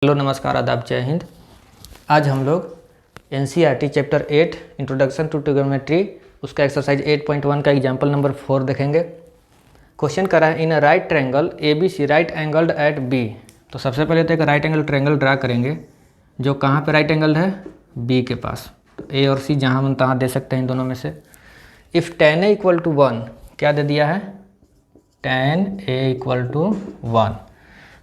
Hello नमस्कार आदाब जय हिंद। आज हम लोग NCERT chapter 8 introduction to trigonometry उसका एक्सरसाइज 8.1 का एग्जाम्पल नंबर 4 देखेंगे। क्वेश्चन करा है in a right triangle A B C right angled at B. तो सबसे पहले तो एक राइट एंगल ट्रायंगल ड्रा करेंगे जो कहाँ पे राइट एंगल है, बी के पास। तो ए और सी जहाँ हम तहाँ दे सकते हैं इन दोनों में से। If tan a equal to 1, क्या दे दिया है, tan a इक्वल टू 1।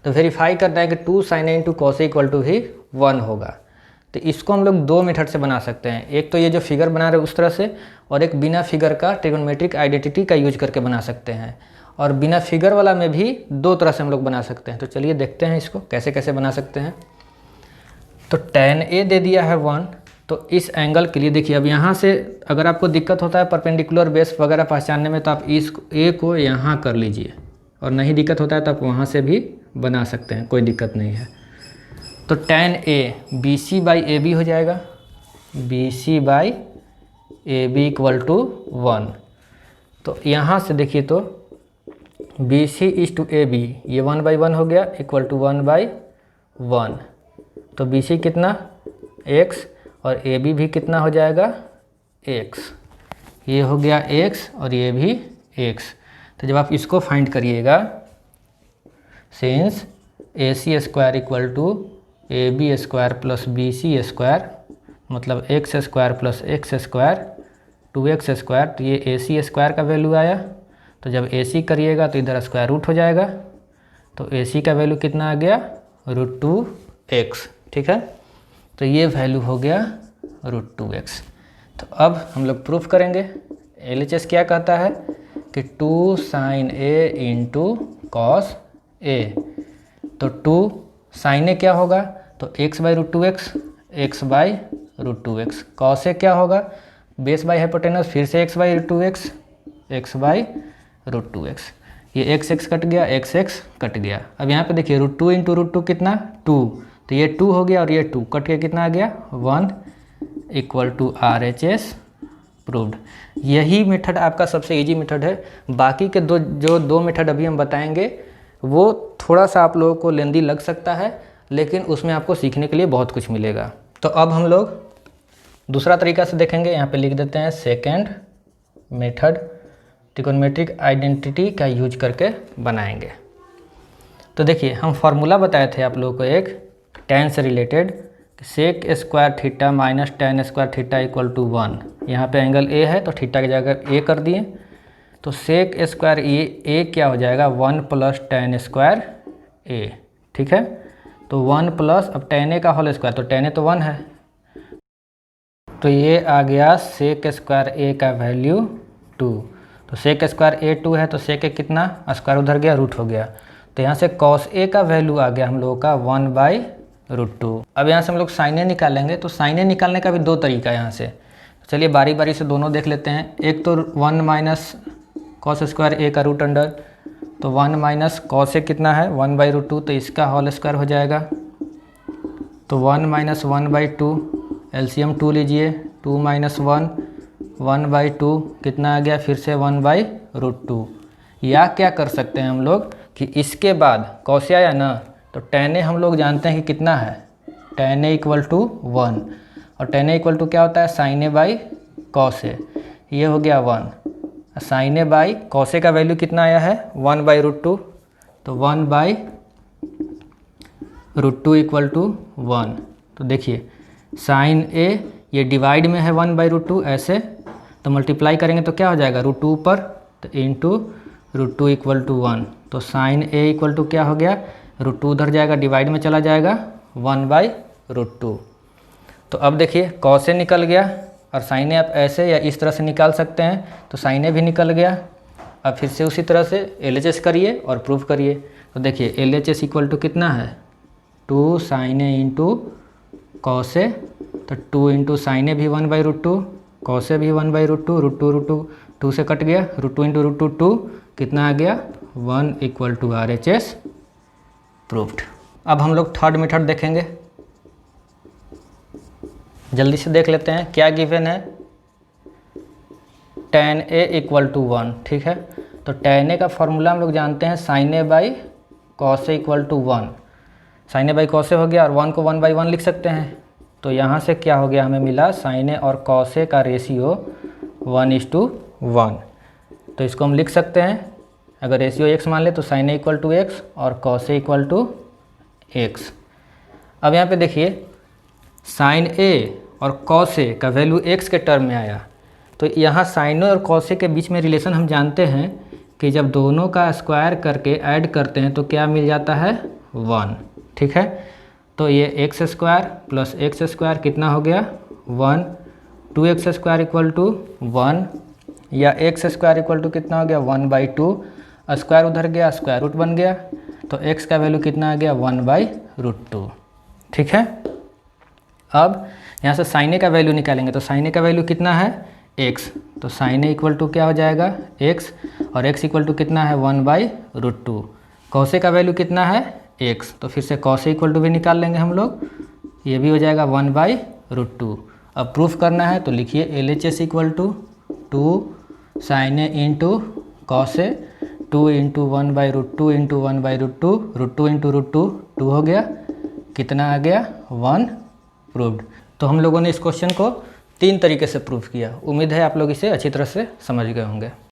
तो वेरीफाई करना है कि 2 sin a into cos A equal to ही 1 होगा। तो इसको हम लोग दो मेथड से बना सकते हैं। एक तो ये जो फिगर बना रहे उस तरह से, और एक बिना फिगर का ट्रिग्नोमेट्रिक आइडेंटिटी का यूज करके बना सकते हैं। और बिना फिगर वाला में भी दो तरह से हम लोग बना सकते हैं। तो चलिए देखते हैं इसको कैसे कैसे बना सकते हैं। तो tan a दे दिया है 1। तो इस एंगल के लिए देखिए, अब यहाँ से अगर आपको दिक्कत होता है परपेंडिकुलर बेस वगैरह पहचानने में तो आप इस a को यहाँ कर लीजिए, और नहीं दिक्कत होता है तो आप वहाँ से भी बना सकते हैं, कोई दिक्कत नहीं है। तो tan a B C by A B हो जाएगा, B C by A B equal to 1। तो यहाँ से देखिए तो B C is to A B, ये 1/1 हो गया इक्वल टू 1/1। तो बी सी कितना x और ए बी भी कितना हो जाएगा x। ये हो गया x और ये भी x। तो जब आप इसको फाइंड करिएगा, since A C square equal to A B square plus B C square, मतलब x square plus x square 2x square, तो ये ए सी स्क्वायर का वैल्यू आया। तो जब ए सी करिएगा तो इधर स्क्वायर रूट हो जाएगा। तो ए सी का वैल्यू कितना आ गया, √2x। ठीक है, तो ये वैल्यू हो गया √2x। तो अब हम लोग प्रूफ करेंगे। LHS क्या कहता है कि 2 sin a into cos a। तो 2 sin a क्या होगा, तो x/√2x, x/√2x। कॉस a क्या होगा, बेस बाई हाइपोटेनस, फिर से x/√2x, x/√2x। ये x कट गया, x कट गया। अब यहाँ पे देखिए √2 इंटू √2 कितना 2, तो ये 2 हो गया और ये 2 कट के कितना आ गया 1 इक्वल टू RHS प्रूव्ड। यही मेथड आपका सबसे इजी मेथड है। बाकी के दो मेथड अभी हम बताएंगे वो थोड़ा सा आप लोगों को लेंदी लग सकता है, लेकिन उसमें आपको सीखने के लिए बहुत कुछ मिलेगा। तो अब हम लोग दूसरा तरीका से देखेंगे। यहाँ पे लिख देते हैं सेकेंड मेथड ट्रिग्नोमेट्रिक आइडेंटिटी का यूज करके बनाएंगे। तो देखिए, हम फार्मूला बताए थे आप लोगों को एक tan से related, sec square theta minus tan square theta equal to 1। यहाँ पे एंगल a है तो थीटा की जगह a कर दिए। तो सेक स्क्वायर ए क्या हो जाएगा 1 प्लस tan स्क्वायर a। ठीक है, तो 1 प्लस अब tan a का होल स्क्वायर, तो tan a तो 1 है, तो ये आ गया सेक स्क्वायर a का वैल्यू 2। तो सेक स्क्वायर a 2 है, तो सेक a कितना, स्क्वायर उधर गया, रूट हो गया। तो यहाँ से कॉस a का वैल्यू आ गया हम लोगों का 1/√2। अब यहाँ से हम लोग साइन a निकालेंगे। तो साइन a निकालने का भी दो तरीका है यहाँ से। चलिए बारी बारी से दोनों देख लेते हैं। एक तो 1 माइनस कॉस स्क्वायर a का रूट अंडर, तो 1 माइनस कॉस a कितना है 1/√2, तो इसका होल स्क्वायर हो जाएगा। तो 1 माइनस 1/2, एलसीएम 2 लीजिए, 2 माइनस 1 1/2 कितना आ गया, फिर से 1/√2। या क्या कर सकते हैं हम लोग कि इसके बाद कॉस आया ना, तो tan a हम लोग जानते हैं कि कितना है, tan a इक्वल टू 1, और tan a इक्वल टू क्या होता है sin a by cos a। ये हो गया 1, sin a by cos a का वैल्यू कितना आया है 1/√2, तो 1/√2 इक्वल टू 1। तो देखिए sin a ये डिवाइड में है 1/√2 ऐसे, तो मल्टीप्लाई करेंगे तो क्या हो जाएगा √2 पर, तो इंटू √2 इक्वल टू 1। तो sin a इक्वल टू क्या हो गया, √2 उधर जाएगा, डिवाइड में चला जाएगा 1/√2। तो अब देखिए cos a निकल गया, और sin a आप ऐसे या इस तरह से निकाल सकते हैं, तो sin a भी निकल गया। अब फिर से उसी तरह से LHS करिए और प्रूफ करिए। तो देखिए LHS इक्वल टू कितना है 2 sin a into cos a, तो 2 इंटू साइन a भी 1/√2, कॉस a भी 1/√2, √2 2 से कट गया, √2 इंटू √2 2 कितना आ गया 1 इक्वल टू RHS प्रूफ्ड। अब हम लोग थर्ड मेथड देखेंगे। जल्दी से देख लेते हैं क्या गिवन है, tan a इक्वल टू 1। ठीक है, तो tan a का फॉर्मूला हम लोग जानते हैं sin a by cos a equal to 1। Sine A by cos A हो गया और 1 को 1/1 लिख सकते हैं। तो यहाँ से क्या हो गया, हमें मिला साइन ए और कॉस ए का रेशियो 1:1। तो इसको हम लिख सकते हैं, अगर रेशियो x मान ले तो sine A equal to x और cos A equal to x. अब यहाँ पे देखिए साइन ए और कॉस ए का वैल्यू x के टर्म में आया, तो यहाँ साइन ए और कॉस ए के बीच में रिलेशन हम जानते हैं कि जब दोनों का स्क्वायर करके ऐड करते हैं तो क्या मिल जाता है, 1। ठीक है, तो ये x square plus x square कितना हो गया, 1। 2x स्क्वायर इक्वल टू 1 या एक्स स्क्वायर इक्वल टू कितना हो गया, 1/2। स्क्वायर उधर गया, स्क्वायर रूट बन गया, तो x का वैल्यू कितना आ गया, 1/√2। ठीक है, अब यहाँ से साइन ए का वैल्यू निकालेंगे, तो साइन ए का वैल्यू कितना है, x। तो साइन ए इक्वल टू क्या हो जाएगा, x, और x इक्वल टू कितना है, 1/√2। कॉस ए का वैल्यू कितना है, x, तो फिर से कॉस ए इक्वल टू भी निकाल लेंगे हम लोग, ये भी हो जाएगा 1/√2। अब प्रूफ करना है तो लिखिए LHS equal to 2 sine A into cos A, 2 × 1/√2 × 1/√2, √2 × √2 2 हो गया, कितना आ गया, 1 प्रूव्ड। तो हम लोगों ने इस क्वेश्चन को 3 तरीके से प्रूव किया। उम्मीद है आप लोग इसे अच्छी तरह से समझ गए होंगे।